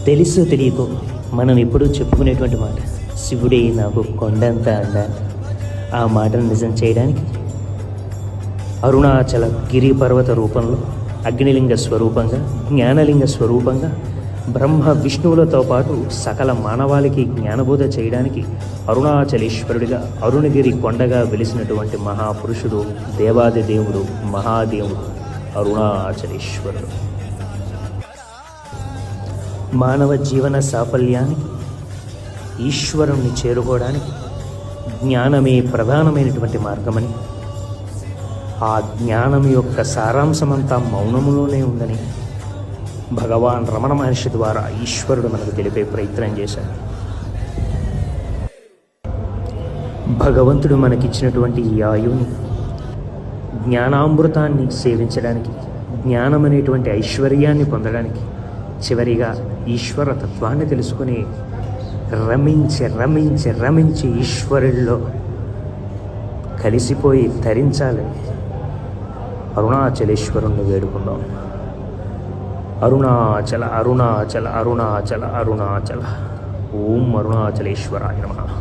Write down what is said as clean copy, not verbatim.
తెలుసో తెలియకో మనం ఎప్పుడూ చెప్పుకునేటువంటి మాట, శివుడే నాకు కొండంత అండ. ఆ మాటను నిజం చేయడానికి అరుణాచల గిరి పర్వత రూపంలో అగ్నిలింగ స్వరూపంగా, జ్ఞానలింగ స్వరూపంగా, బ్రహ్మ విష్ణువులతో పాటు సకల మానవాళికి జ్ఞానబోధ చేయడానికి అరుణాచలేశ్వరుడిగా, అరుణగిరి కొండగా వెలిసినటువంటి మహాపురుషుడు, దేవాది దేవుడు, మహాదేవుడు అరుణాచలేశ్వరుడు. మానవ జీవన సాఫల్యానికి, ఈశ్వరుణ్ణి చేరుకోవడానికి జ్ఞానమే ప్రధానమైనటువంటి మార్గమని, ఆ జ్ఞానం యొక్క సారాంశమంతా మౌనములోనే ఉందని భగవాన్ రమణ మహర్షి ద్వారా ఈశ్వరుడు మనకు తెలిపే ప్రయత్నం చేశాడు. భగవంతుడు మనకిచ్చినటువంటి ఈ ఆయువుని జ్ఞానామృతాన్ని సేవించడానికి, జ్ఞానం అనేటువంటి ఐశ్వర్యాన్ని పొందడానికి, చివరిగా ఈశ్వర తత్వాన్ని తెలుసుకుని రమించి రమించి రమించి ఈశ్వరుల్లో కలిసిపోయి తరించాలని అరుణాచలేశ్వరుణ్ణి వేడుకుందాం. అరుణాచల అరుణాచల అరుణాచల అరుణాచల. ఓం అరుణాచలేశ్వరాయ నమః.